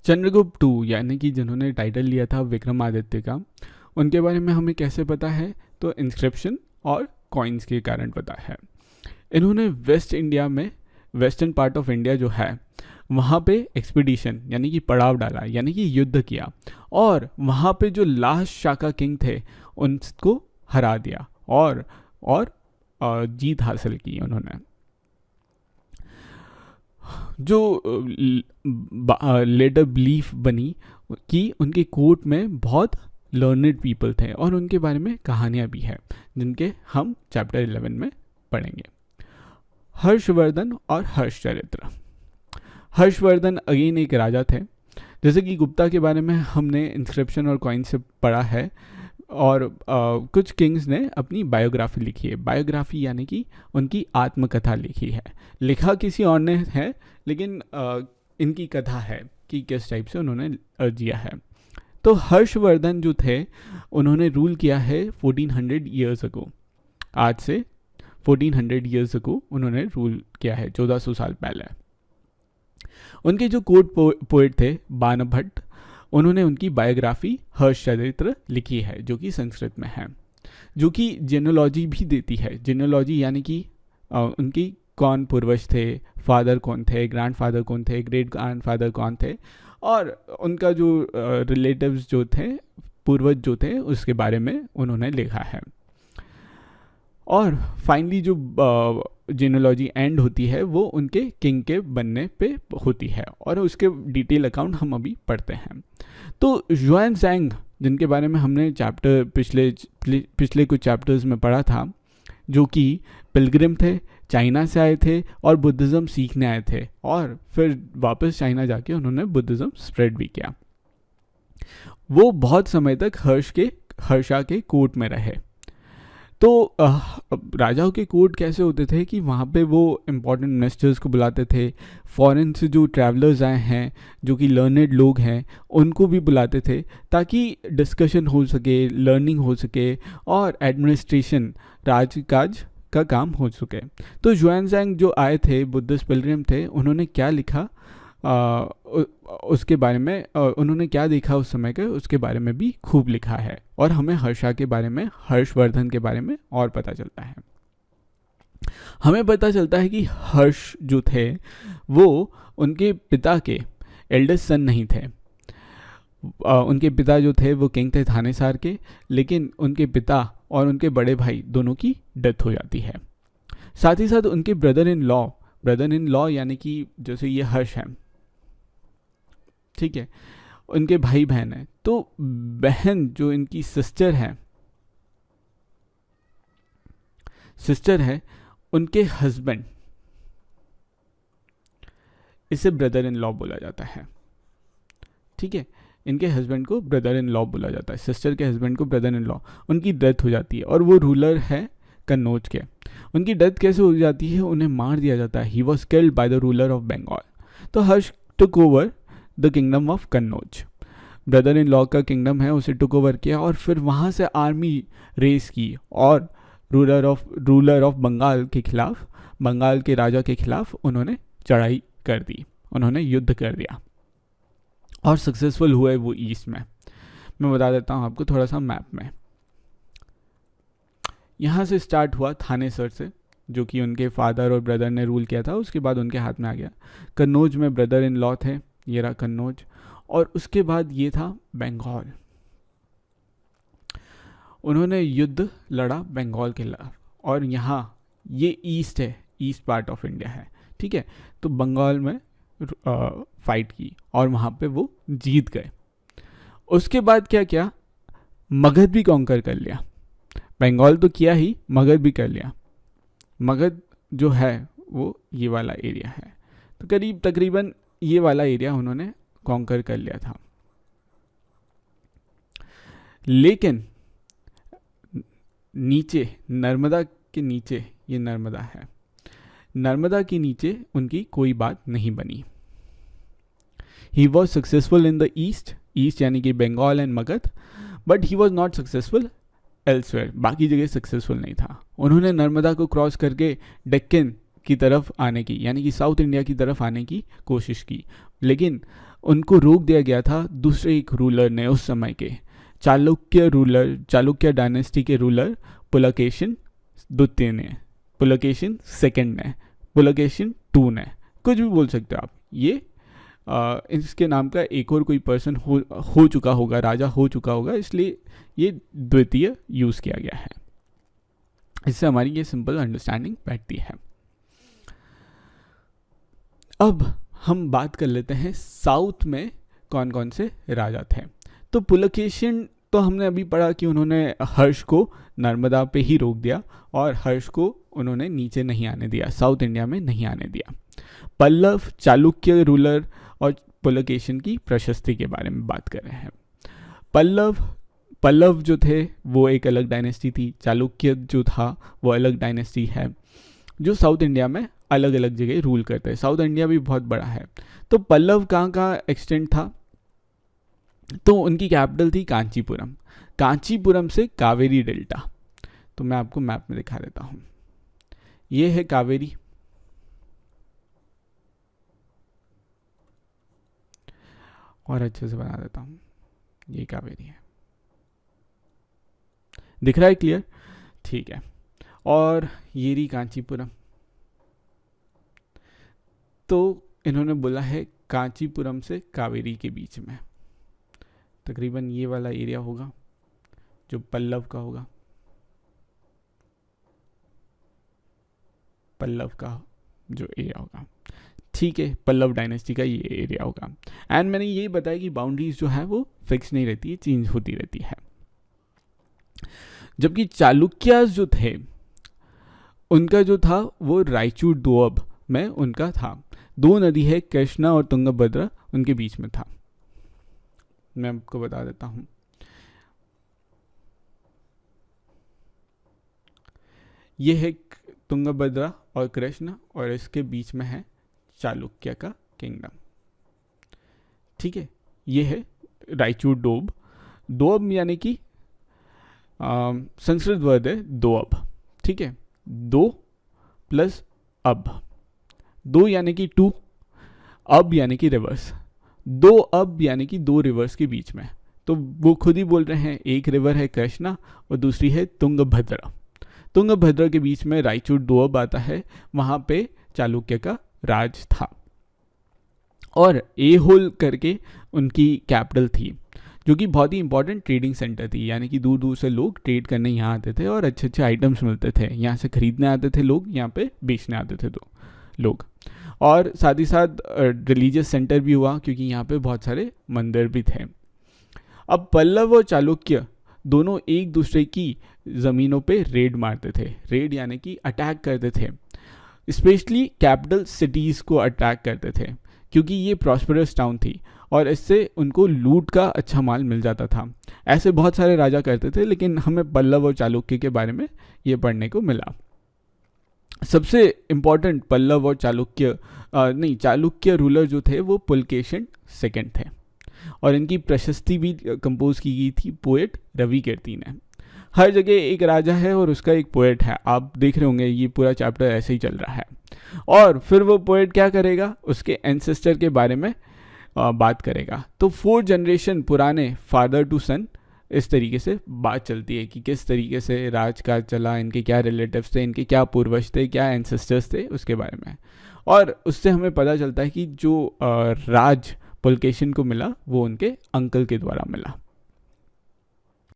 Chandragupta to यानी कि जिन्होंने टाइटल लिया था विक्रमादित्य का, उनके बारे में हमें कैसे पता है? तो इंस्क्रिप्शन और कॉइन्स के कारण पता है। इन्होंने वेस्ट इंडिया में, वेस्टर्न पार्ट ऑफ इंडिया जो है वहाँ पे एक्सपीडिशन यानी कि पड़ाव डाला, यानी कि युद्ध किया, और वहाँ पे जो लास्ट शाका किंग थे उनको हरा दिया और जीत हासिल की उन्होंने। जो लेटर बिलीफ बनी कि उनके कोर्ट में बहुत लर्नड पीपल थे, और उनके बारे में कहानियाँ भी हैं जिनके हम चैप्टर 11 में पढ़ेंगे। हर्षवर्धन और हर्षचरित्र। हर्षवर्धन अगेन एक राजा थे। जैसे कि गुप्ता के बारे में हमने इंस्क्रिप्शन और कॉइन से पढ़ा है, और कुछ किंग्स ने अपनी बायोग्राफी लिखी है। बायोग्राफी यानी कि उनकी आत्मकथा लिखी है, लिखा किसी और ने है, लेकिन इनकी कथा है कि किस टाइप से उन्होंने जिया है। तो हर्षवर्धन जो थे उन्होंने रूल किया है 1400 ईयर्स अगो। आज से 1400 ईयर्स अगो उन्होंने रूल किया है, 1400 साल पहले। उनके जो कोर्ट पोएट थे बाणभट्ट, उन्होंने उनकी बायोग्राफी हर्षचरित्र लिखी है, जो कि संस्कृत में है, जो कि जेनोलॉजी भी देती है। जेनोलॉजी यानी कि उनकी कौन पूर्वज थे, फादर कौन थे, ग्रैंडफादर कौन थे, ग्रेट ग्रैंडफादर कौन थे, और उनका जो रिलेटिव्स जो थे, पूर्वज जो थे, उसके बारे में उन्होंने लिखा है। और फाइनली जो जीनोलॉजी एंड होती है वो उनके किंग के बनने पे होती है, और उसके डिटेल अकाउंट हम अभी पढ़ते हैं। तो ह्यूएनत्सांग, जिनके बारे में हमने चैप्टर पिछले कुछ चैप्टर्स में पढ़ा था, जो कि पिलग्रिम थे, चाइना से आए थे और बुद्धिज़्म सीखने आए थे, और फिर वापस चाइना जाके उन्होंने बुद्धिज़्म स्प्रेड भी किया। वो बहुत समय तक हर्षा के कोर्ट में रहे। तो राजाओं के कोर्ट कैसे होते थे कि वहाँ पे वो इम्पॉर्टेंट मिनिस्टर्स को बुलाते थे, फॉरेन से जो ट्रैवलर्स आए हैं, जो कि लर्नेड लोग हैं, उनको भी बुलाते थे, ताकि डिस्कशन हो सके, लर्निंग हो सके, और एडमिनिस्ट्रेशन, राजकाज का काम हो सके। तो ह्यूएनत्सांग जो आए थे, बुद्धिस्ट पिलग्रिम थे, उन्होंने क्या लिखा उसके बारे में, उन्होंने क्या देखा उस समय के, उसके बारे में भी खूब लिखा है, और हमें हर्षा के बारे में, हर्षवर्धन के बारे में और पता चलता है। हमें पता चलता है कि हर्ष जो थे वो उनके पिता के एल्डेस्ट सन नहीं थे। उनके पिता जो थे वो किंग थे थानेसार के, लेकिन उनके पिता और उनके बड़े भाई दोनों की डेथ हो जाती है। साथ ही साथ उनके ब्रदर इन लॉ यानी कि जैसे ये हर्ष हैं, ठीक है, उनके भाई बहन हैं, तो बहन जो इनकी सिस्टर है, उनके हस्बैंड, इसे ब्रदर इन लॉ बोला जाता है। ठीक है, इनके हस्बैंड को ब्रदर इन लॉ बोला जाता है, सिस्टर के हस्बैंड को ब्रदर इन लॉ। उनकी डेथ हो जाती है, और वो रूलर है कन्नौज के। उनकी डेथ कैसे हो जाती है? उन्हें मार दिया जाता है। He was killed by the ruler of Bengal. तो Harsh took over the kingdom of Kannauj, brother in law का किंगडम है, उसे टुक ओवर किया, और फिर वहाँ से आर्मी रेस की, और रूलर ऑफ बंगाल के खिलाफ, बंगाल के राजा के खिलाफ उन्होंने चढ़ाई कर दी, उन्होंने युद्ध कर दिया, और सक्सेसफुल हुए वो ईस्ट में। मैं बता देता हूँ आपको थोड़ा सा मैप में। यहाँ से स्टार्ट हुआ थानेसर से, जो कि उनके फादर और ब्रदर ने रूल किया था, उसके बाद उनके हाथ में आ गया। कन्नौज में ब्रदर इन लॉ थे, ये रहा कन्नौज, और उसके बाद ये था बंगाल। उन्होंने युद्ध लड़ा बंगाल के खिलाफ, और यहाँ ये ईस्ट है, ईस्ट पार्ट ऑफ इंडिया है, ठीक है। तो बंगाल में फाइट की, और वहाँ पे वो जीत गए। उसके बाद क्या किया? मगध भी कॉन्कर कर लिया। बंगाल तो किया ही, मगध भी कर लिया। मगध जो है वो ये वाला एरिया है, तो तकरीबन ये वाला एरिया उन्होंने कॉन्कर कर लिया था। लेकिन नीचे, नर्मदा के नीचे, ये नर्मदा है, नर्मदा के नीचे उनकी कोई बात नहीं बनी। He was successful in the east यानी कि Bengal and Magadh, but he was not successful elsewhere, बाकी जगह सक्सेसफुल नहीं था। उन्होंने नर्मदा को क्रॉस करके डेक्कन की तरफ आने की, यानी कि साउथ इंडिया की तरफ आने की कोशिश की, लेकिन उनको रोक दिया गया था दूसरे एक रूलर ने, उस समय के चालुक्य डायनेस्टी के रूलर पुलकेशिन द्वितीय ने, पुलकेशिन सेकंड ने, पुलकेशिन 2 ने, कुछ भी बोल सकते हो आप। ये इसके नाम का एक और कोई पर्सन हो चुका होगा, राजा हो चुका होगा, इसलिए ये द्वितीय यूज़ किया गया है। इससे हमारी ये सिंपल अंडरस्टैंडिंग बैठती है। अब हम बात कर लेते हैं साउथ में कौन कौन से राजा थे। तो पुलकेशिन तो हमने अभी पढ़ा कि उन्होंने हर्ष को नर्मदा पे ही रोक दिया और हर्ष को उन्होंने नीचे नहीं आने दिया, साउथ इंडिया में नहीं आने दिया। पल्लव चालुक्य रूलर और पुलकेशिन की प्रशस्ति के बारे में बात कर रहे हैं। पल्लव जो थे वो एक अलग डायनेस्टी थी, चालुक्य जो था वो अलग डायनेस्टी है, जो साउथ इंडिया में अलग अलग जगह रूल करते हैं। साउथ इंडिया भी बहुत बड़ा है। तो पल्लव कहाँ एक्सटेंड था, तो उनकी कैपिटल थी कांचीपुरम। कांचीपुरम से कावेरी डेल्टा, तो मैं आपको मैप में दिखा देता हूँ। ये है कावेरी, और अच्छे से बना देता हूँ, ये कावेरी है, दिख रहा है क्लियर? ठीक है। और ये रही कांचीपुरम। तो इन्होंने बोला है कांचीपुरम से कावेरी के बीच में तकरीबन ये वाला एरिया होगा जो पल्लव का होगा, पल्लव का जो एरिया होगा, ठीक है, पल्लव डायनेस्टी का ये एरिया होगा। एंड मैंने ये बताया कि बाउंड्रीज जो है वो फिक्स नहीं रहती है, चेंज होती रहती है। जबकि चालुक्यास जो थे उनका जो था वो रायचूर दोअब में उनका था। 2 नदी है, कृष्णा और तुंगभद्रा, उनके बीच में था। मैं आपको बता देता हूं, ये है तुंगभद्रा और कृष्णा, और इसके बीच में है चालुक्य का किंगडम। ठीक है, ये है रायचूर दोअब। दोअब यानी कि संस्कृत वर्ड है दोअब, ठीक है, 2 प्लस अब, 2 यानी कि 2, अब यानी कि रिवर्स, 2 अब यानी कि 2 रिवर्स के बीच में। तो वो खुद ही बोल रहे हैं, एक रिवर है कृष्णा और दूसरी है तुंगभद्रा। तुंगभद्रा के बीच में रायचूर दोअब आता है, वहाँ पे चालुक्य का राज था। और एहोल करके उनकी कैपिटल थी, जो कि बहुत ही इंपॉर्टेंट ट्रेडिंग सेंटर थी, यानी कि दूर दूर से लोग ट्रेड करने यहाँ आते थे और अच्छे अच्छे आइटम्स मिलते थे, यहाँ से खरीदने आते थे लोग, यहाँ पे बेचने आते थे तो लोग। और साथ ही साथ रिलीजियस सेंटर भी हुआ, क्योंकि यहाँ पे बहुत सारे मंदिर भी थे। अब पल्लव और चालुक्य दोनों एक दूसरे की ज़मीनों पे रेड मारते थे, रेड यानी कि अटैक करते थे, स्पेशली कैपिटल सिटीज़ को अटैक करते थे, क्योंकि ये प्रॉस्परस टाउन थी और इससे उनको लूट का अच्छा माल मिल जाता था। ऐसे बहुत सारे राजा करते थे, लेकिन हमें पल्लव और चालुक्य के बारे में ये पढ़ने को मिला। सबसे इम्पॉर्टेंट पल्लव और चालुक्य रूलर जो थे वो पुलकेशिन सेकंड थे, और इनकी प्रशस्ति भी कंपोज की गई थी पोएट रवि कीर्ति ने। हर जगह एक राजा है और उसका एक पोएट है, आप देख रहे होंगे ये पूरा चैप्टर ऐसे ही चल रहा है। और फिर वो पोएट क्या करेगा, उसके एंसेस्टर के बारे में बात करेगा। तो 4 जनरेशन पुराने फादर टू सन इस तरीके से बात चलती है कि किस तरीके से राजकाज चला, इनके क्या रिलेटिव्स थे, इनके क्या पूर्वज थे, क्या एंसेस्टर्स थे, उसके बारे में। और उससे हमें पता चलता है कि जो राज पुलकेशिन को मिला वो उनके अंकल के द्वारा मिला।